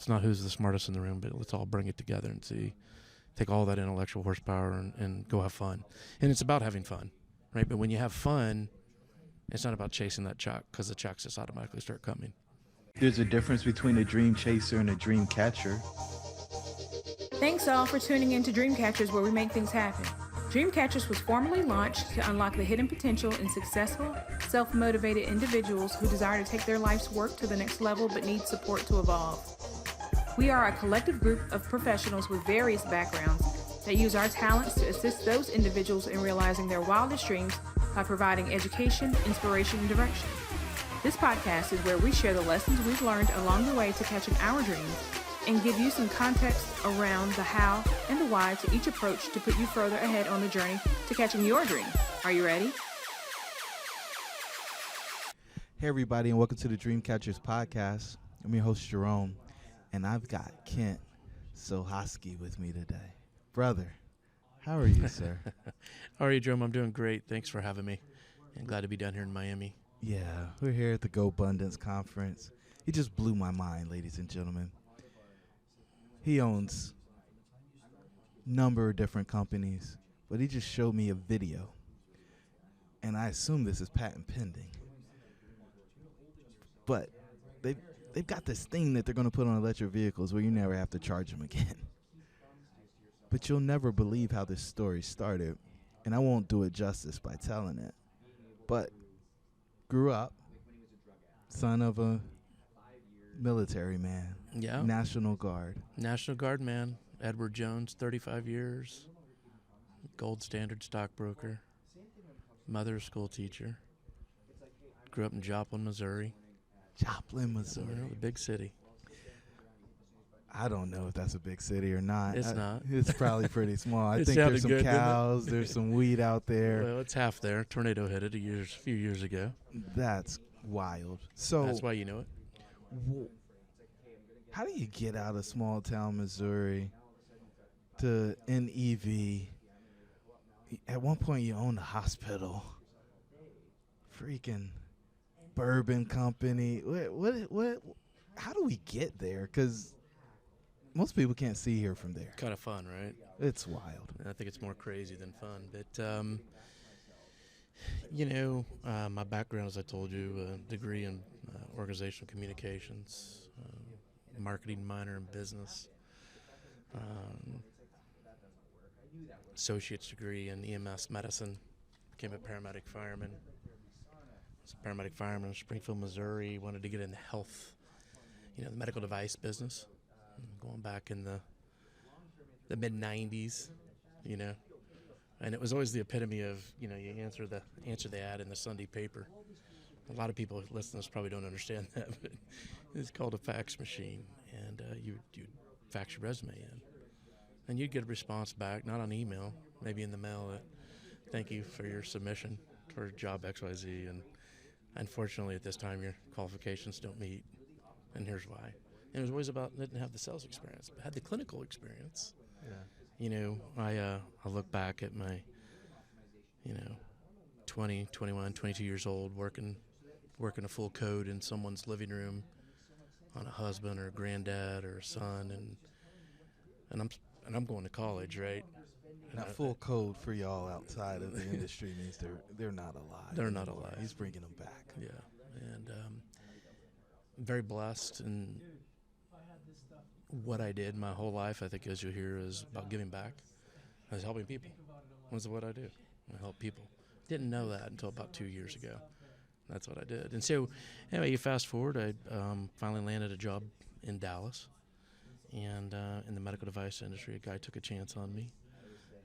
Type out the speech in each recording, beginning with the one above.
It's not who's the smartest in the room, but let's all bring it together and take all that intellectual horsepower and go have fun. And it's about having fun, right? But when you have fun, it's not about chasing that check, because the checks just automatically start coming. There's a difference between a dream chaser and a dream catcher. Thanks all for tuning in to Dreamcatchers, where we make things happen. Dreamcatchers was formally launched to unlock the hidden potential in successful, self-motivated individuals who desire to take their life's work to the next level but need support to evolve. We are a collective group of professionals with various backgrounds that use our talents to assist those individuals in realizing their wildest dreams by providing education, inspiration, and direction. This podcast is where we share the lessons we've learned along the way to catching our dreams and give you some context around the how and the why to each approach to put you further ahead on the journey to catching your dream. Are you ready? Hey everybody, and welcome to the Dreamcatchers podcast. I'm your host Jerome, and I've got Kent Sohosky with me today. Brother, how are you, sir? How are you, Jerome? I'm doing great. Thanks for having me. I'm glad to be down here in Miami. Yeah, we're here at the Go Abundance Conference. He just blew my mind, ladies and gentlemen. He owns a number of different companies, but he just showed me a video, and I assume this is patent pending. But they've got this thing that they're going to put on electric vehicles where you never have to charge them again. But you'll never believe how this story started, and I won't do it justice by telling it. But grew up, son of a military man. Yeah. National Guard. National Guard man, Edward Jones, 35 years, gold standard stockbroker, mother school teacher, grew up in Joplin, Missouri. Joplin, Missouri. You know, the big city. I don't know if that's a big city or not. It's not. It's probably pretty small. I It think there's sounded some good, didn't it? cows, there's some weed out there. Well, it's half there. Tornado hit it a few years ago. That's wild. So That's why you know it. How do you get out of small town Missouri to NEV? At one point, you owned a hospital. Freaking bourbon company. What? How do we get there? Because most people can't see here from there. Kind of fun, right? It's wild. I think it's more crazy than fun. But, my background, as I told you, a degree in organizational communications, marketing minor in business, associate's degree in EMS medicine, became a paramedic fireman. I was a paramedic fireman in Springfield, Missouri, wanted to get in the health, the medical device business, going back in the mid-90s, and it was always the epitome of, you answer the ad in the Sunday paper. A lot of people listening to this probably don't understand that, but it's called a fax machine, and you'd fax your resume in, and you'd get a response back, not on email, maybe in the mail, that thank you for your submission for job XYZ, and unfortunately at this time your qualifications don't meet, and here's why. And it was always about, didn't have the sales experience, but had the clinical experience. Yeah. I look back at my, 20, 21, 22 years old, working a full code in someone's living room on a husband or a granddad or a son, and I'm going to college, right? Now, full code for y'all outside of the industry means they're not alive. They're not alive. He's bringing them back. Yeah, and I'm very blessed, and what I did my whole life, I think, as you hear, is about giving back. I was helping people. That's what I do. I help people. Didn't know that until about 2 years ago. That's what I did. And so, anyway, you fast forward, I finally landed a job in Dallas, and in the medical device industry, a guy took a chance on me.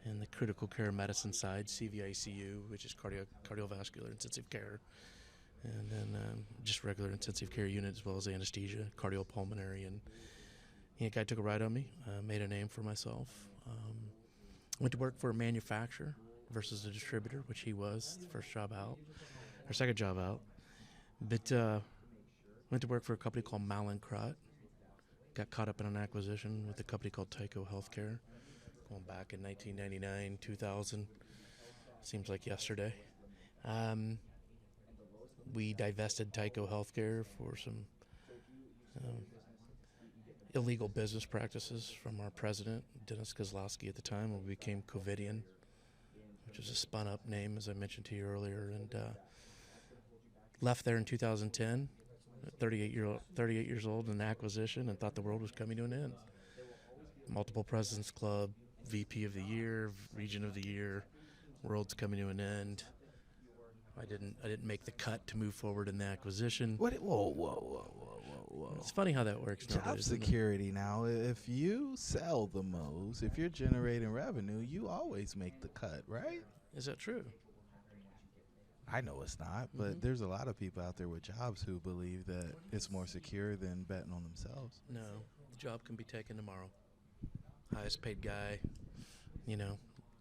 In the critical care medicine side, CVICU, which is cardiovascular intensive care, and then just regular intensive care unit as well as anesthesia, cardiopulmonary, and a guy took a ride on me, made a name for myself. Went to work for a manufacturer versus a distributor, which he was, the second job out. But went to work for a company called Mallinckrodt. Got caught up in an acquisition with a company called Tyco Healthcare, going back in 1999, 2000. Seems like yesterday. We divested Tyco Healthcare for some illegal business practices from our president, Dennis Kozlowski at the time, when we became Covidian, which is a spun-up name, as I mentioned to you earlier, and left there in 2010, at 38 years old, in an acquisition, and thought the world was coming to an end. Multiple Presidents Club, VP of the Year, Region of the Year, world's coming to an end. I didn't make the cut to move forward in the acquisition. What? Whoa. It's funny how that works Job nowadays. security now. If you sell the most, if you're generating revenue, you always make the cut, right? Is that true? I know it's not, but there's a lot of people out there with jobs who believe that it's more secure than betting on themselves. No, the job can be taken tomorrow. Highest paid guy,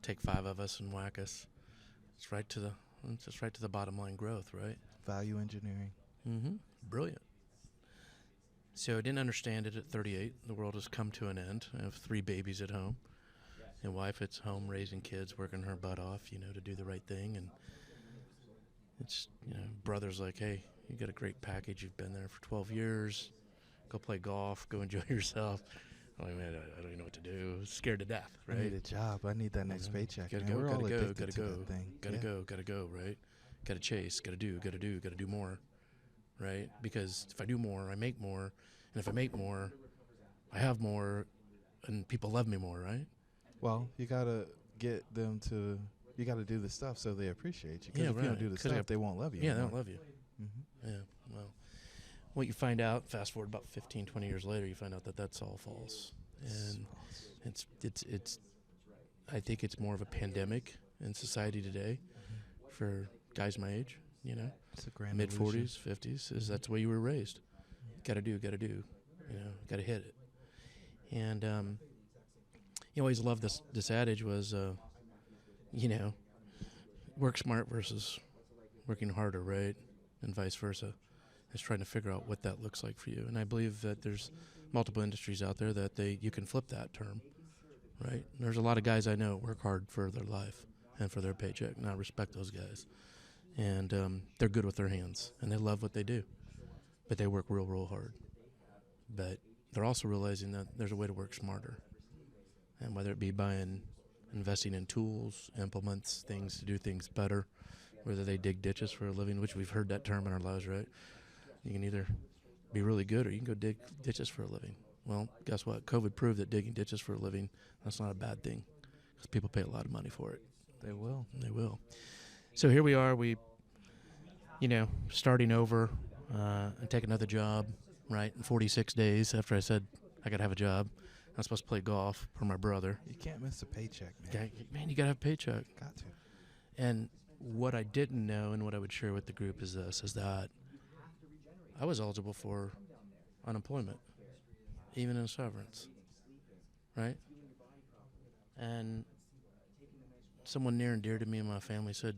take 5 of us and whack us. It's just right to the bottom line growth, right? Value engineering. Mm-hmm. Brilliant. So I didn't understand it at 38. The world has come to an end. I have 3 babies at home. And wife at home raising kids, working her butt off, to do the right thing. And it's, brother's like, hey, you got a great package. You've been there for 12 years. Go play golf. Go enjoy yourself. I'm like, man, I don't even know what to do. Scared to death, right? I need a job. I need that next paycheck. Gotta man. go, We're all addicted gotta to go. that thing. Gotta go, right? Gotta chase, gotta do more, right? Because if I do more, I make more. And if I make more, I have more, and people love me more, right? Well, you got to get them to, you got to do the stuff so they appreciate you. Because if you don't do the stuff, they won't love you. Yeah, anymore. they don't love you. Mm-hmm. Yeah, well, what you find out, fast forward about 15, 20 years later, you find out that that's all false. And it's I think it's more of a pandemic in society today for guys my age, It's a grand mid-40s, 50s, is that's the way you were raised. Gotta do, gotta hit it. And you always loved this adage was, work smart versus working harder, right? And vice versa. It's trying to figure out what that looks like for you. And I believe that there's multiple industries out there that you can flip that term, right? There's a lot of guys I know work hard for their life and for their paycheck, and I respect those guys. And they're good with their hands, and they love what they do. But they work real, real hard. But they're also realizing that there's a way to work smarter. And whether it be investing in tools, implements, things to do things better, whether they dig ditches for a living, which we've heard that term in our lives, right? You can either be really good or you can go dig ditches for a living. Well, guess what? COVID proved that digging ditches for a living, that's not a bad thing because people pay a lot of money for it. They will. They will. So here we are, starting over and take another job, right, in 46 days after I said I got to have a job. I'm supposed to play golf for my brother. You can't miss a paycheck, man. Man, you got to have a paycheck. Got to. And what I didn't know and what I would share with the group is that I was eligible for unemployment, even in a severance, right? And someone near and dear to me and my family said,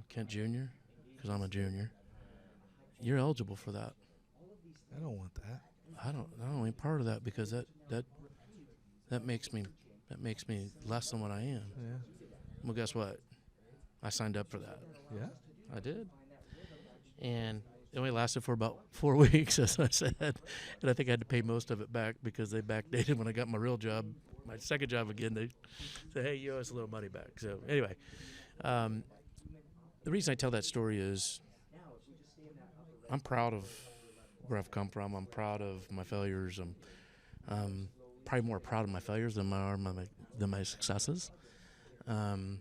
Kent Jr., because I'm a junior, you're eligible for that. I don't want that. I don't want any part of that because that makes me less than what I am. Yeah. Well, guess what? I signed up for that. Yeah. I did. And it only lasted for about 4 weeks, as I said. And I think I had to pay most of it back because they backdated when I got my real job, my second job again. They said, hey, you owe us a little money back. So anyway, the reason I tell that story is I'm proud of where I've come from. I'm proud of my failures. I'm probably more proud of my failures than my successes. I've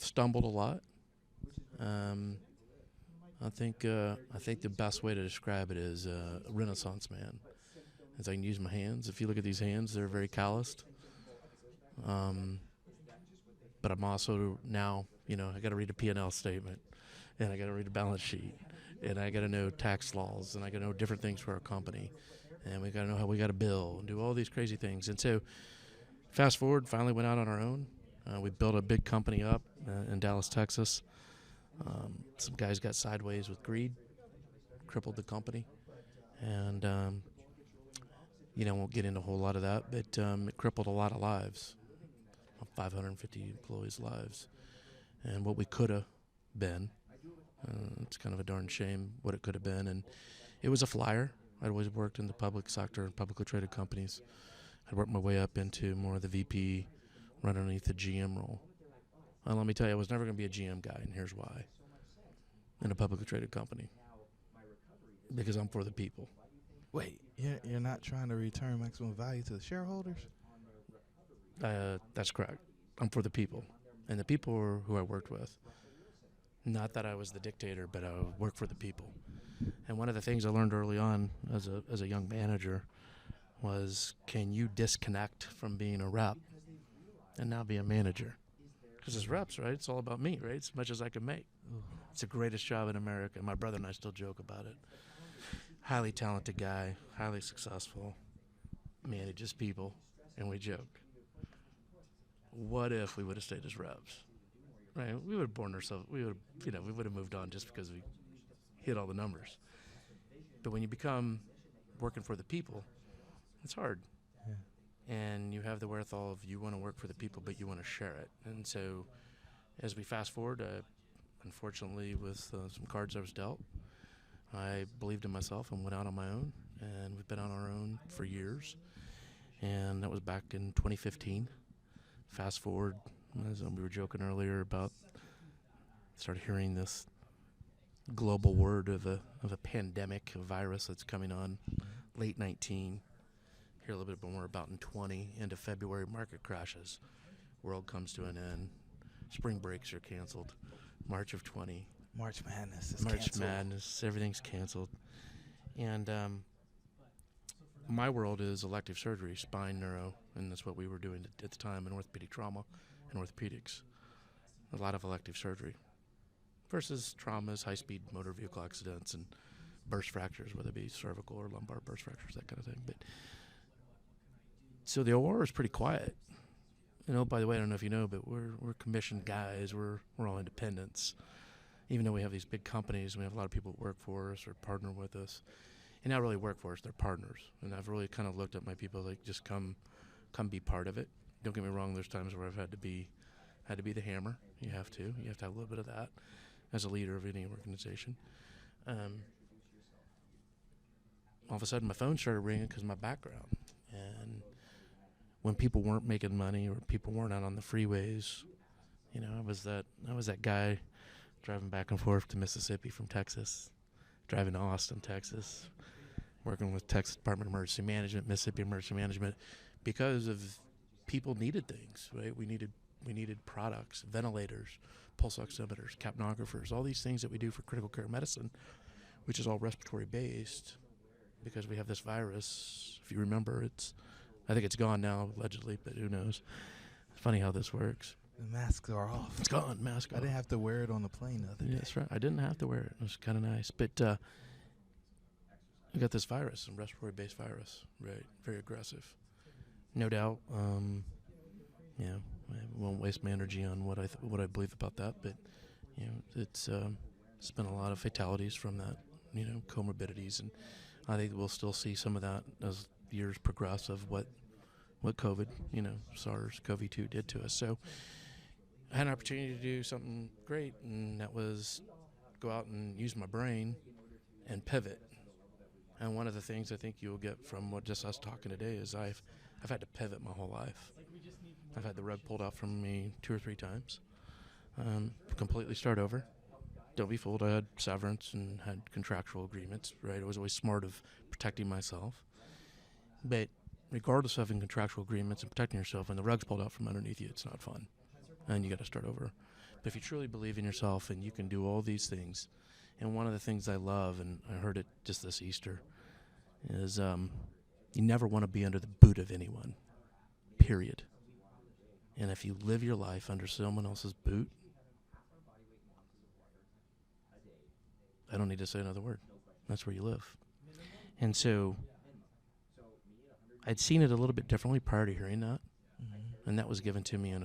stumbled a lot. I think the best way to describe it is a Renaissance man, as I can use my hands. If you look at these hands, they're very calloused. But I'm also now, I got to read a P&L statement, and I got to read a balance sheet, and I got to know tax laws, and I got to know different things for our company, and we got to know how we got to bill and do all these crazy things. And so, fast forward, finally went out on our own. We built a big company up in Dallas, Texas. Some guys got sideways with greed, crippled the company, and won't get into a whole lot of that, but it crippled a lot of lives, 550 employees' lives, and what we could have been. It's kind of a darn shame what it could have been, and it was a flyer. I'd always worked in the public sector and publicly traded companies. I'd worked my way up into more of the VP, right underneath the GM role. And let me tell you, I was never going to be a GM guy, and here's why. In a publicly traded company. Because I'm for the people. Wait, you're not trying to return maximum value to the shareholders? That's correct. I'm for the people. And the people are who I worked with. Not that I was the dictator, but I worked for the people. And one of the things I learned early on as a young manager was, can you disconnect from being a rep and now be a manager? Because as reps, right, it's all about me, right? As much as I can make. It's the greatest job in America. My brother and I still joke about it. Highly talented guy, highly successful, manages people, and we joke. What if we would have stayed as reps? Right? We would have born ourselves. We would have moved on just because we hit all the numbers. But when you become working for the people, it's hard. Yeah. And you have the wherewithal of you want to work for the people, but you want to share it. And so as we fast forward, unfortunately, with some cards I was dealt, I believed in myself and went out on my own. And we've been on our own for years. And that was back in 2015. Fast forward, as we were joking earlier about, started hearing this global word of a pandemic, a virus that's coming on late 19. Hear a little bit more about in 20. Into February, market crashes. World comes to an end. Spring breaks are canceled. March of 20. March Madness is canceled. Madness, everything's canceled. And my world is elective surgery, spine, neuro, and that's what we were doing at the time in orthopedic trauma and orthopedics. A lot of elective surgery versus traumas, high-speed motor vehicle accidents, and burst fractures, whether it be cervical or lumbar burst fractures, that kind of thing. But so the OR is pretty quiet. You know, by the way, I don't know if you know, but we're commissioned guys. We're all independents. Even though we have these big companies, we have a lot of people that work for us or partner with us. And not really work for us, they're partners. And I've really kind of looked at my people like, just come be part of it. Don't get me wrong, there's times where I've had to be the hammer. You have to have a little bit of that as a leader of any organization. All of a sudden my phone started ringing because of my background. And when people weren't making money or people weren't out on the freeways, you know, I was that guy driving back and forth to Mississippi from Texas, driving to Austin, Texas, working with Texas Department of Emergency Management, Mississippi Emergency Management, because of people needed things, right? We needed products, ventilators, pulse oximeters, capnographers, all these things that we do for critical care medicine, which is all respiratory based, because we have this virus. If you remember, I think it's gone now, allegedly, but who knows? It's funny how this works. The masks are off. It's gone, mask off. I didn't have to wear it on the plane the other day. That's right. I didn't have to wear it. It was kind of nice. But we got this virus, a respiratory-based virus, right? Very aggressive. No doubt. You know, I won't waste my energy on what I believe about that, but you know, it's been a lot of fatalities from that. You know, comorbidities, and I think we'll still see some of that as years progress of what COVID, you know, SARS-CoV-2 did to us. So I had an opportunity to do something great, and that was go out and use my brain and pivot. And one of the things I think you'll get from what just us talking today is I've had to pivot my whole life. I've had the rug pulled out from me 2 or 3 times. Completely start over. Don't be fooled. I had severance and had contractual agreements, right? I was always smart of protecting myself. But regardless of having contractual agreements and protecting yourself, when the rug's pulled out from underneath you, it's not fun. And you got to start over. But if you truly believe in yourself and you can do all these things, and one of the things I love, and I heard it just this Easter, is you never want to be under the boot of anyone, period. And if you live your life under someone else's boot, I don't need to say another word. That's where you live. And so I'd seen it a little bit differently prior to hearing that, and that was given to me in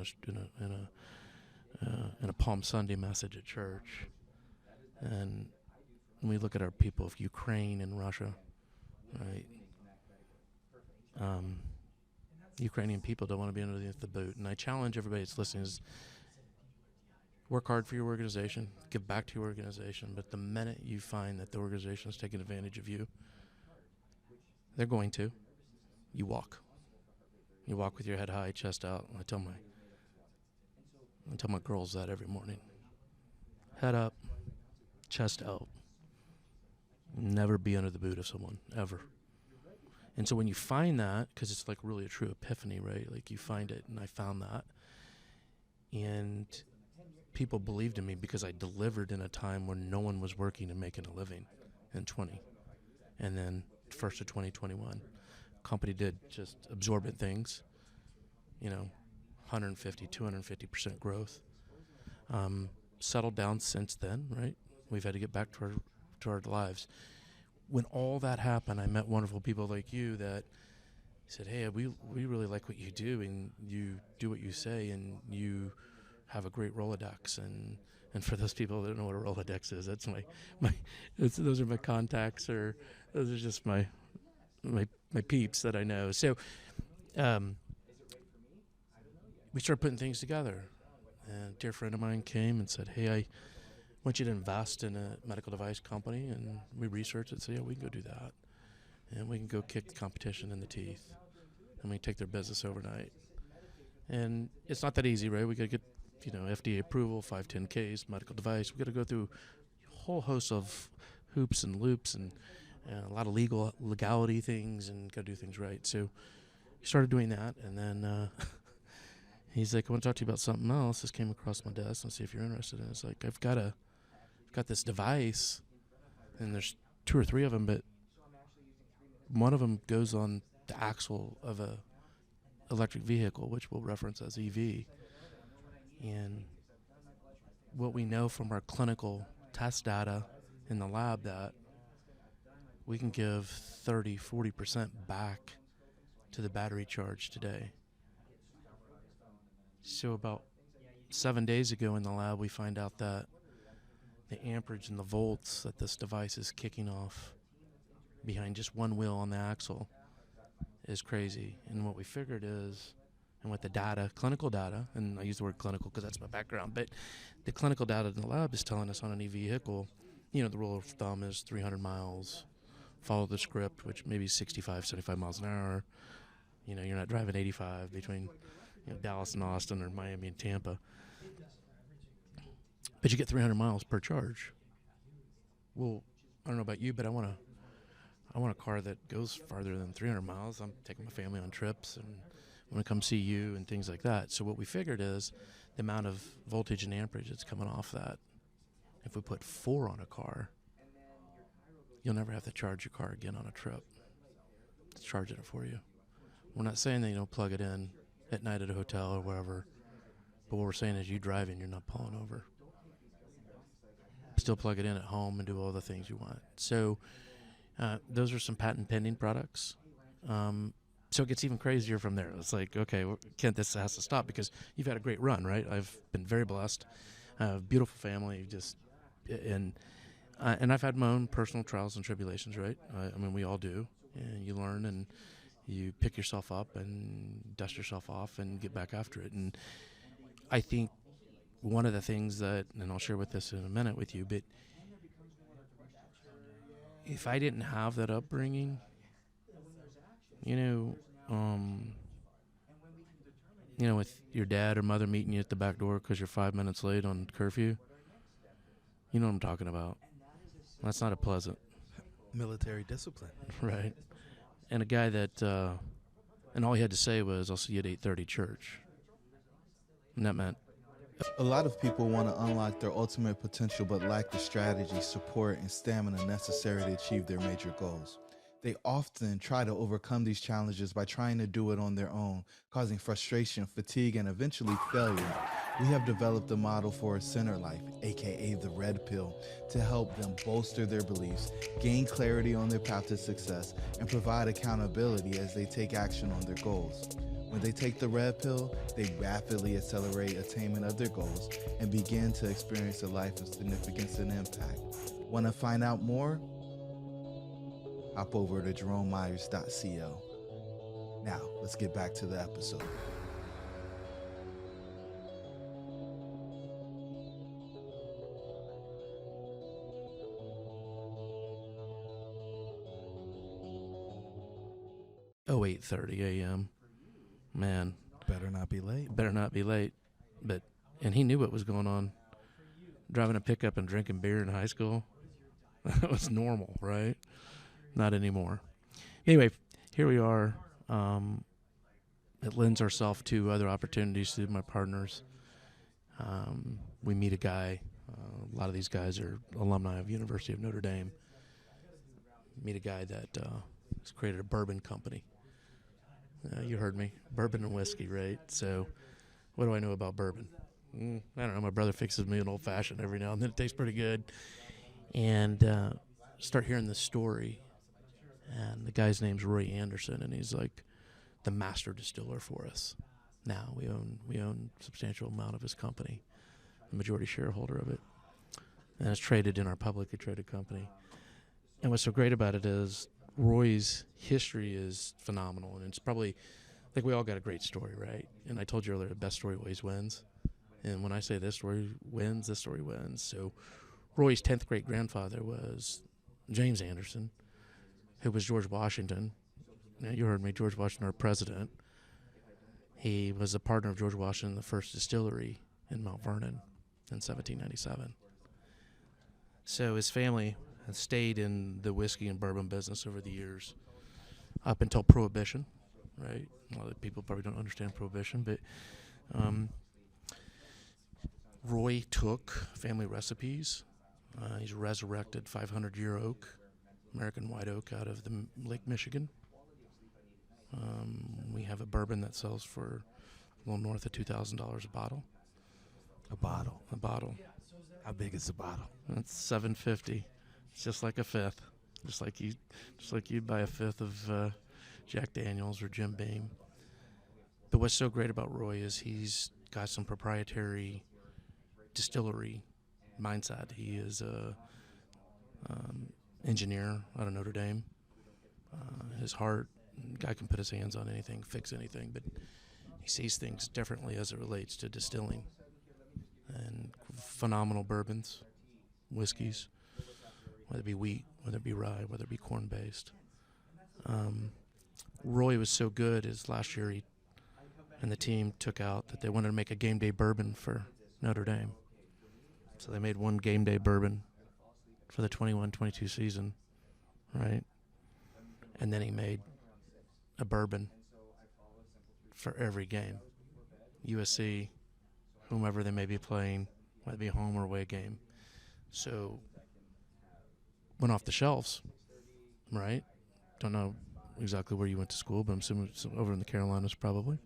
a Palm Sunday message at church. And when we look at our people of Ukraine and Russia, right? Ukrainian people don't want to be underneath the boot. And I challenge everybody that's listening is work hard for your organization, give back to your organization, but the minute you find that the organization is taking advantage of you, They're going to. You walk. You walk with your head high, chest out. I tell my girls that every morning. Head up, chest out. Never be under the boot of someone, ever. And so when you find that, because it's like really a true epiphany, right? Like you find it, and I found that. And people believed in me because I delivered in a time when no one was working and making a living in 20. And then first of 2021, company did just absorbent things, 150, 250% growth. Settled down since then, right? We've had to get back to our lives. When all that happened, I met wonderful people like you that said, hey, we really like what you do, and you do what you say, and you have a great Rolodex. And for those people that don't know what a Rolodex is, that's those are my contacts, or those are just my peeps that I know. So we started putting things together. And a dear friend of mine came and said, hey, I want you to invest in a medical device company. And we researched it and said, yeah, we can go do that. And we can go kick the competition in the teeth. And we can take their business overnight. And it's not that easy, right? We got to get, FDA approval, 510Ks, medical device. We got to go through a whole host of hoops and loops and a lot of legality things, and got to do things right. So we started doing that, and then he's like, I want to talk to you about something else. This came across my desk, and see if you're interested in it. It's like, I've got this device, and there's 2 or 3 of them, but one of them goes on the axle of a electric vehicle, which we'll reference as EV. And what we know from our clinical test data in the lab, that we can give 30-40% back to the battery charge today. So about 7 days ago in the lab, we find out that the amperage and the volts that this device is kicking off behind just one wheel on the axle is crazy. And what we figured is, and with the data, clinical data, and I use the word clinical because that's my background, but the clinical data in the lab is telling us on an EV vehicle, the rule of thumb is 300 miles, follow the script, which maybe 65, 75 miles an hour. You're not driving 85 between Dallas and Austin, or Miami and Tampa. But you get 300 miles per charge. Well, I don't know about you, but I want a car that goes farther than 300 miles. I'm taking my family on trips, and I want to come see you and things like that. So what we figured is the amount of voltage and amperage that's coming off that. If we put 4 on a car, you'll never have to charge your car again on a trip. It's charging it for you. We're not saying that you don't plug it in at night at a hotel or wherever, but what we're saying is you driving, you're not pulling over. Still plug it in at home and do all the things you want. So those are some patent pending products. So it gets even crazier from there. It's like, okay, Kent, this has to stop because you've had a great run, right? I've been very blessed. Beautiful family, and I've had my own personal trials and tribulations, right? We all do. And you learn, and you pick yourself up and dust yourself off and get back after it. And I think one of the things that, and I'll share with this in a minute with you, but if I didn't have that upbringing, with your dad or mother meeting you at the back door because you're 5 minutes late on curfew, you know what I'm talking about. That's not a pleasant. Military discipline. Right. And a guy that, and all he had to say was, I'll see you at 8:30 church. And that meant. A lot of people want to unlock their ultimate potential but lack the strategy, support, and stamina necessary to achieve their major goals. They often try to overcome these challenges by trying to do it on their own, causing frustration, fatigue, and eventually failure. We have developed a model for a center life, aka the red pill, to help them bolster their beliefs, gain clarity on their path to success, and provide accountability as they take action on their goals. When they take the red pill, they rapidly accelerate attainment of their goals and begin to experience a life of significance and impact. Want to find out more? Hop over to jeromemyers.co. Now, let's get back to the episode. 8:30 a.m. Man, Better not be late. better not be late. And he knew what was going on. Driving a pickup and drinking beer in high school, that was normal, right? Not anymore. Anyway, here we are. It lends ourselves to other opportunities through my partners. We meet a guy. A lot of these guys are alumni of University of Notre Dame. Meet a guy that has created a bourbon company. You heard me. Bourbon and whiskey, right? So what do I know about bourbon? I don't know. My brother fixes me an old-fashioned every now and then. It tastes pretty good. And start hearing this story. And the guy's name's Roy Anderson, and he's like the master distiller for us. Now we own a substantial amount of his company, the majority shareholder of it. And it's traded in our publicly traded company. And what's so great about it is Roy's history is phenomenal. And it's probably, I think we all got a great story, right? And I told you earlier, the best story always wins. And when I say this story wins, this story wins. So Roy's 10th great-grandfather was James Anderson, who was George Washington. Now, you heard me, George Washington, our president. He was a partner of George Washington, the first distillery in Mount Vernon in 1797. So his family has stayed in the whiskey and bourbon business over the years, up until Prohibition, right? A lot of people probably don't understand Prohibition, but Roy took family recipes. He's resurrected 500-year oak, American white oak, out of the Lake Michigan. We have a bourbon that sells for a little north of $2,000 a bottle. A bottle. A bottle. How big is the bottle? That's $7.50. It's just like a fifth. Just like you'd buy a fifth of Jack Daniels or Jim Beam. But what's so great about Roy is he's got some proprietary distillery mindset. He is a engineer out of Notre Dame. His heart, guy can put his hands on anything, fix anything, but he sees things differently as it relates to distilling. And phenomenal bourbons, whiskeys, whether it be wheat, whether it be rye, whether it be corn-based. Roy was so good as last year he and the team took out that they wanted to make a game day bourbon for Notre Dame. So they made one game day bourbon for the 21-22 season, right? And then he made a bourbon for every game. USC, whomever they may be playing, whether it be a home or away game. So went off the shelves, right? Don't know exactly where you went to school, but I'm assuming it's over in the Carolinas probably.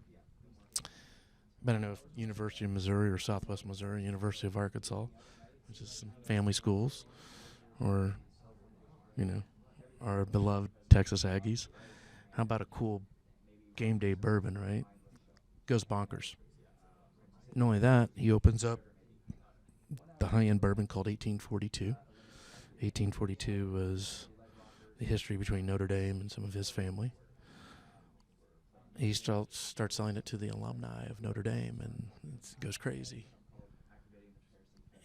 But I don't know if University of Missouri or Southwest Missouri, University of Arkansas, which is some family schools, or, our beloved Texas Aggies. How about a cool game day bourbon, right? Goes bonkers. Not only that, he opens up the high-end bourbon called 1842. 1842 was the history between Notre Dame and some of his family. He starts selling it to the alumni of Notre Dame, and it goes crazy.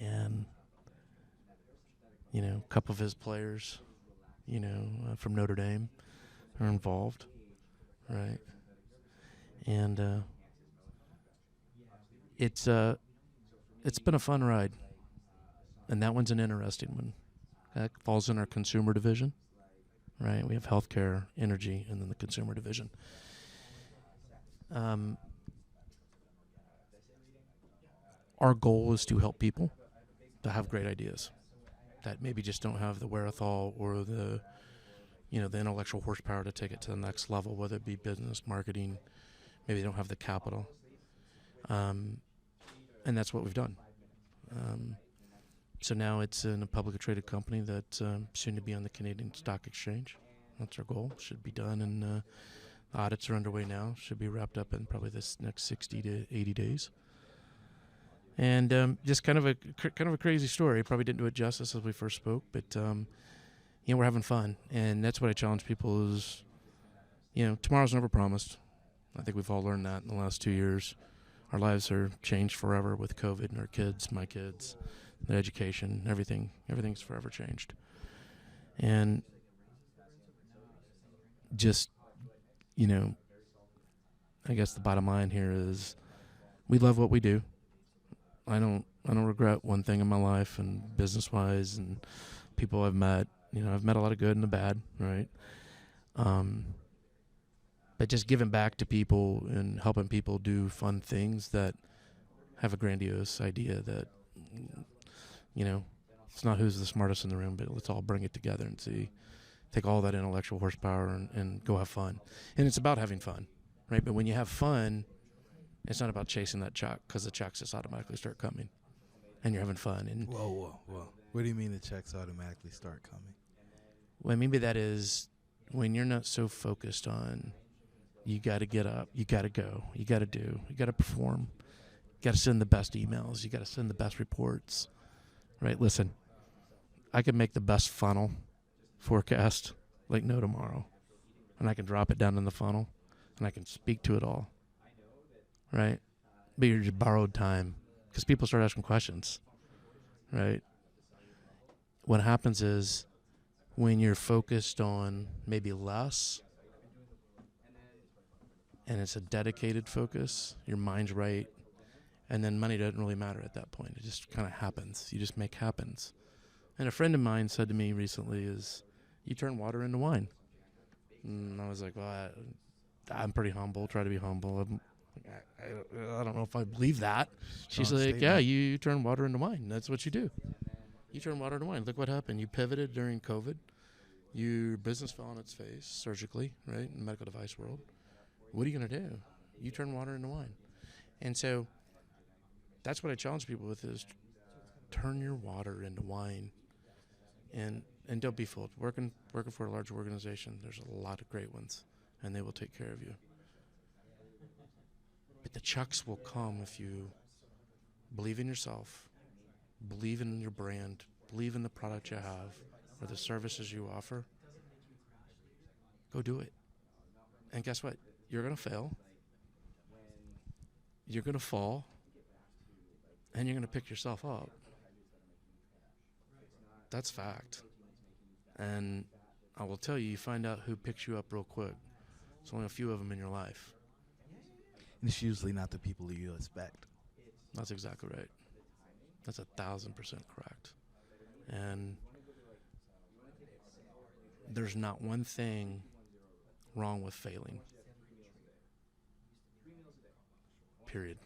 And, a couple of his players, from Notre Dame are involved, right? And it's been a fun ride, and that one's an interesting one. That falls in our consumer division, right? We have healthcare, energy, and then the consumer division. Our goal is to help people to have great ideas that maybe just don't have the wherewithal or the intellectual horsepower to take it to the next level, whether it be business, marketing, maybe they don't have the capital. And that's what we've done. So now it's in a publicly traded company that's soon to be on the Canadian Stock Exchange. That's our goal. Should be done, and audits are underway now. Should be wrapped up in probably this next 60 to 80 days. And just kind of a crazy story. Probably didn't do it justice as we first spoke, but we're having fun, and that's what I challenge people is, tomorrow's never promised. I think we've all learned that in the last 2 years. Our lives are changed forever with COVID, and our kids, my kids, their education, everything's forever changed. And just you know, I guess the bottom line here is we love what we do. I don't regret one thing in my life, and business wise, and people I've met. You know, I've met a lot of good and the bad, right? But just giving back to people and helping people do fun things that have a grandiose idea that, you know, it's not who's the smartest in the room, but let's all bring it together and take all that intellectual horsepower and go have fun. And it's about having fun, right? But when you have fun, it's not about chasing that check, because the checks just automatically start coming, and you're having fun. And Whoa. What do you mean the checks automatically start coming? well, maybe that is when you're not so focused on you got to get up, you got to go, you got to do, you got to perform, you got to send the best emails, you got to send the best reports, right? Listen, I can make the best funnel forecast like no tomorrow, and I can drop it down in the funnel, and I can speak to it all, right? But you're just borrowed time, because people start asking questions, right? What happens is when you're focused on maybe less, and it's a dedicated focus, your mind's right, and then money doesn't really matter at that point. It just kind of happens. You just make happens. And a friend of mine said to me recently is, you turn water into wine. And I was like, well, I'm pretty humble, try to be humble. I don't know if I believe that. She's Strong like, statement. yeah, you turn water into wine. That's what you do. You turn water into wine. Look what happened. You pivoted during COVID. Your business fell on its face surgically, right, in the medical device world. What are you going to do? You turn water into wine. And so that's what I challenge people with is turn your water into wine. And don't be fooled. Working for a large organization, there's a lot of great ones, and they will take care of you. But the checks will come if you believe in yourself, believe in your brand, believe in the product you have or the services you offer. Go do it. And guess what? You're going to fail. You're going to fall. And you're going to pick yourself up. That's fact. And I will tell you, you find out who picks you up real quick. There's only a few of them in your life. And it's usually not the people you expect. That's exactly right. That's 1,000% correct. And there's not one thing wrong with failing. Period.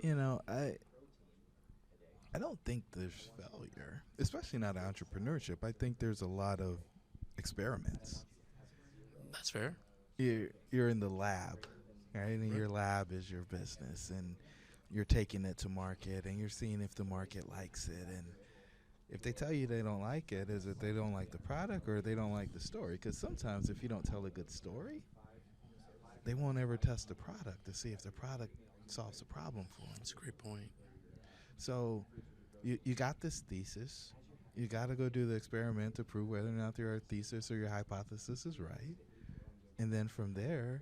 You know, I don't think there's failure, especially not entrepreneurship. I think there's a lot of experiments. That's fair. You're in the lab, right? And your lab is your business, and you're taking it to market, and you're seeing if the market likes it. And if they tell you they don't like it, is it they don't like the product or they don't like the story? Because sometimes if you don't tell a good story, they won't ever test the product to see if the product solves the problem for them. That's a great point. So you got this thesis. You got to go do the experiment to prove whether or not your thesis or your hypothesis is right. And then from there,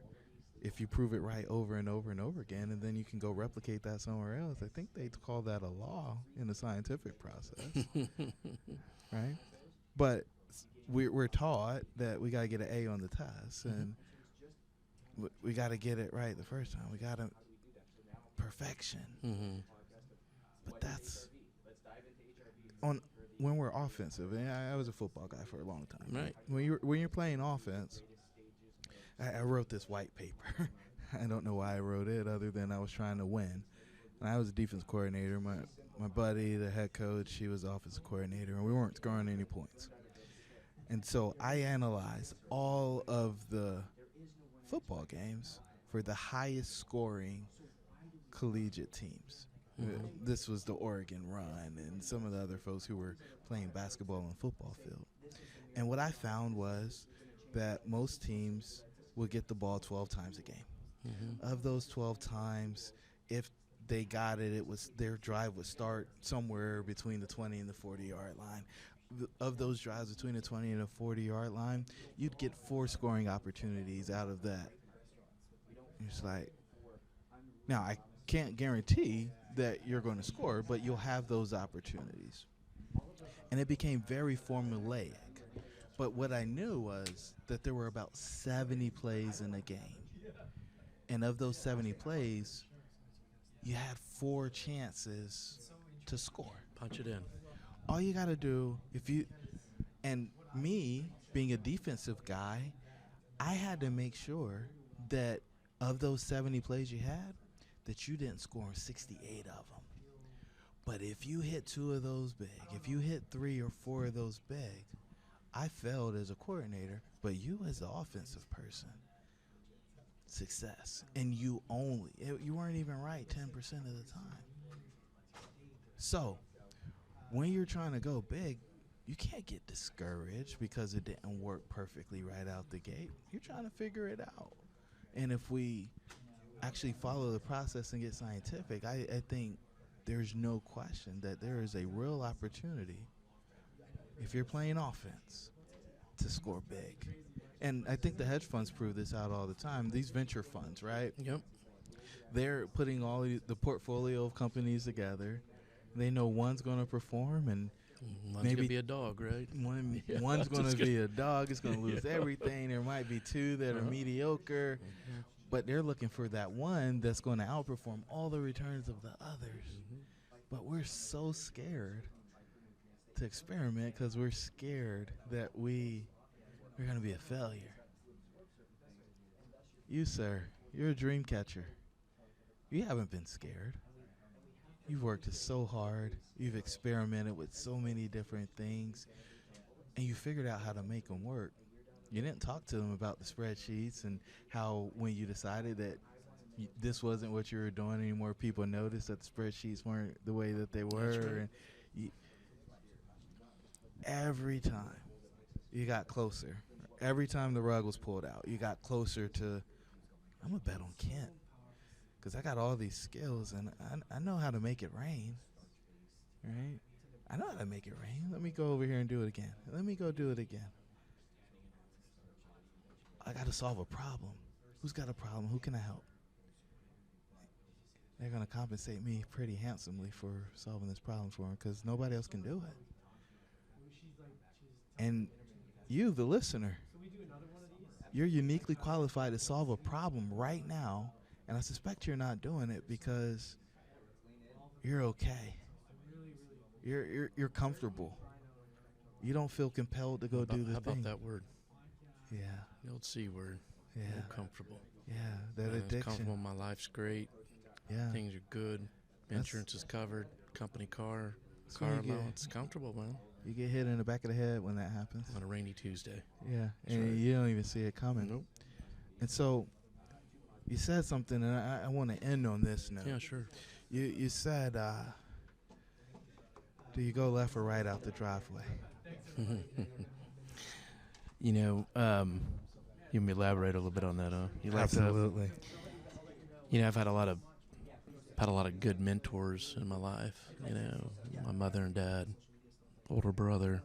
if you prove it right over and over and over again, and then you can go replicate that somewhere else, I think they call that a law in the scientific process, right? But we're taught that we got to get an A on the test, and we got to get it right the first time. We got to perfection. But that's on when we're offensive. And I was a football guy for a long time. Right. When you're playing offense, I wrote this white paper. I don't know why I wrote it other than I was trying to win. And I was a defense coordinator. My buddy, the head coach, he was the offensive coordinator, and we weren't scoring any points. And so I analyzed all of the football games for the highest scoring collegiate teams. This was the Oregon Run and some of the other folks who were playing basketball on the football field. And what I found was that most teams would get the ball 12 times a game. Of those 12 times, if they got it, their drive would start somewhere between the 20 and the 40-yard line. Of those drives between the 20 and the 40-yard line, you'd get 4 scoring opportunities out of that. It's like, now I can't guarantee that you're going to score, but you'll have those opportunities. And it became very formulaic. But what I knew was that there were about 70 plays in a game. And of those 70 plays, you had 4 chances to score. Punch it in. All you got to do, and me being a defensive guy, I had to make sure that of those 70 plays you had, that you didn't score 68 of them. But if you hit 2 of those big, if you hit 3 or 4 of those big, I failed as a coordinator, but you as the offensive person, success. And you weren't even right 10% of the time. So when you're trying to go big, you can't get discouraged because it didn't work perfectly right out the gate. You're trying to figure it out. And if we actually follow the process and get scientific, I think there's no question that there is a real opportunity, if you're playing offense, to score big. And I think the hedge funds prove this out all the time. These venture funds, right? Yep. They're putting all the portfolio of companies together. They know one's going to perform, and One's maybe gonna be a dog, right? one's going to be a dog. It's going to lose everything. There might be 2 that are mediocre, but they're looking for that one that's going to outperform all the returns of the others. But we're so scared to experiment because we're scared that we're going to be a failure. You, sir, you're a dream catcher. You haven't been scared. You've worked so hard. You've experimented with so many different things, and you figured out how to make them work. You didn't talk to them about the spreadsheets and how when you decided that this wasn't what you were doing anymore, people noticed that the spreadsheets weren't the way that they were. That's right. And every time you got closer. Every time the rug was pulled out, you got closer to, I'm going to bet on Kent. Because I got all these skills, and I know how to make it rain, right? I know how to make it rain. Let me go over here and do it again. Let me go do it again. I got to solve a problem. Who's got a problem? Who can I help? They're going to compensate me pretty handsomely for solving this problem for them because nobody else can do it. And you, the listener, you're uniquely qualified to solve a problem right now. And I suspect you're not doing it because you're okay. You're comfortable. You don't feel compelled to go do the How thing. about that word? Yeah. The old C word. Yeah. Real comfortable. Yeah. That It's addiction. comfortable. My life's great. Yeah. Things are good. Insurance is covered. Company car. So Car you get- allowance. Comfortable, man. You get hit in the back of the head when that happens. On a rainy Tuesday. Yeah. That's And right. you don't even see it coming. Nope. And so you said something, and I want to end on this note. Yeah, sure. You said, do you go left or right out the driveway? You know, you can elaborate a little bit on that, huh? You like that? You know, I've had a lot of good mentors in my life. You know, my mother and dad, older brother,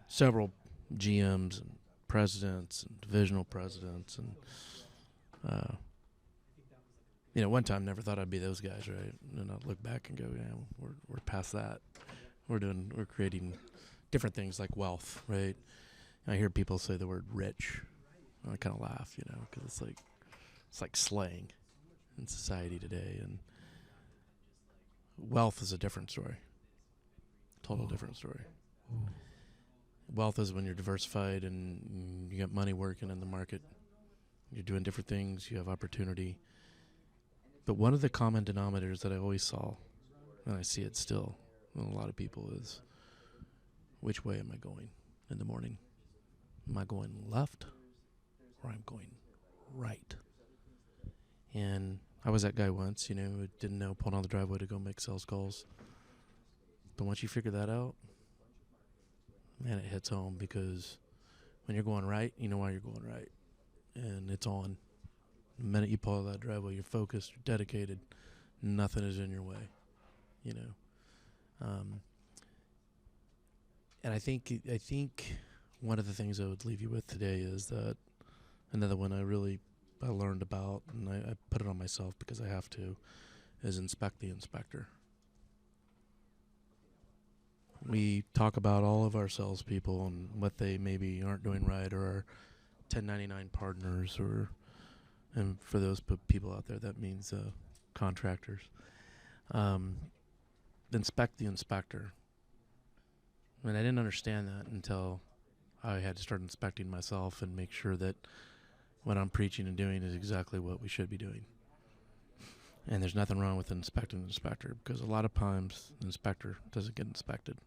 several GMs and presidents and divisional presidents, and you know, one time never thought I'd be those guys, right? And I look back and go, yeah, we're past that. We're creating different things like wealth, right? And I hear people say the word rich. And I kind of laugh, you know, because it's like slang in society today, and wealth is a different story. Total different story. Wealth is when you're diversified and you got money working in the market. You're doing different things. You have opportunity. But one of the common denominators that I always saw, and I see it still in a lot of people, is which way am I going in the morning? Am I going left or I'm going right? And I was that guy once, you know, who didn't know, pulling on the driveway to go make sales calls. But once you figure that out, man, it hits home, because when you're going right, you know why you're going right. And it's on. The minute you pull out that driveway, you're focused, you're dedicated, nothing is in your way, you know. And I think one of the things I would leave you with today is that another one I learned about, and I put it on myself because I have to, is inspect the inspector. We talk about all of our salespeople and what they maybe aren't doing right, or our 1099 partners, and for those people out there, that means contractors. Inspect the inspector. And I didn't understand that until I had to start inspecting myself and make sure that what I'm preaching and doing is exactly what we should be doing. And there's nothing wrong with inspecting the inspector, because a lot of times the inspector doesn't get inspected,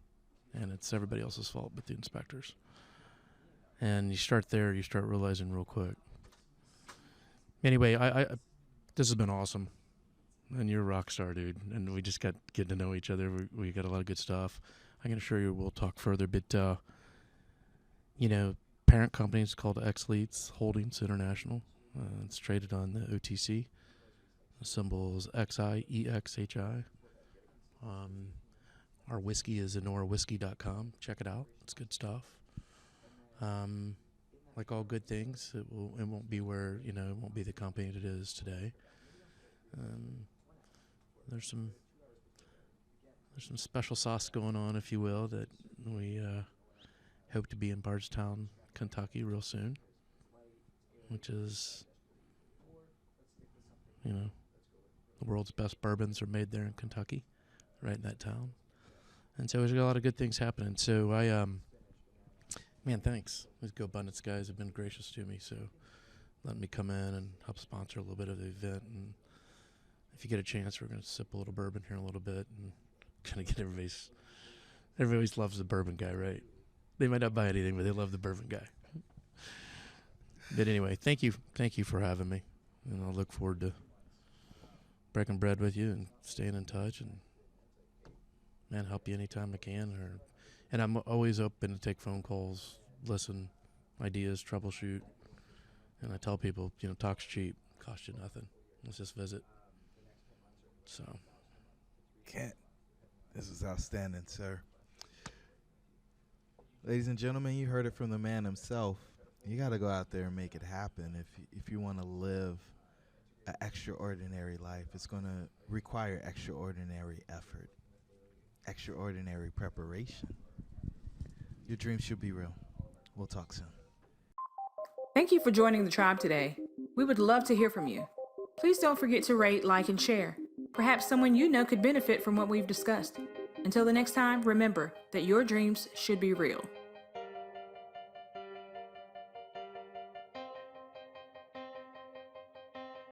and it's everybody else's fault but the inspectors. And you start there, you start realizing real quick. Anyway, I this has been awesome, and you're a rock star, dude. And we just got getting to know each other. We got a lot of good stuff. I can assure you we'll talk further, but parent company is called Xleets Holdings International. It's traded on the OTC. The symbol is XIEXHI. Our whiskey is AnoraWhiskey.com. Check it out. It's good stuff. Like all good things, it won't be where, it won't be the company that it is today. There's some special sauce going on, if you will, that we hope to be in Bardstown, Kentucky real soon, which is, the world's best bourbons are made there in Kentucky, right in that town. And so there's a lot of good things happening. So man, thanks. These Go Abundance guys have been gracious to me, so letting me come in and help sponsor a little bit of the event. And if you get a chance, we're going to sip a little bourbon here in a little bit and kind of get everybody loves the bourbon guy, right? They might not buy anything, but they love the bourbon guy. But anyway, thank you for having me, and I'll look forward to breaking bread with you and staying in touch, and man, help you anytime I can. And I'm always open to take phone calls, listen, ideas, troubleshoot. And I tell people, talk's cheap, costs you nothing. Let's just visit. So, Kent, this is outstanding, sir. Ladies and gentlemen, you heard it from the man himself. You got to go out there and make it happen. If you want to live an extraordinary life, it's going to require extraordinary effort, extraordinary preparation. Your dreams should be real. We'll talk soon. Thank you for joining the tribe today. We would love to hear from you. Please don't forget to rate, like, and share. Perhaps someone you know could benefit from what we've discussed. Until the next time, remember that your dreams should be real.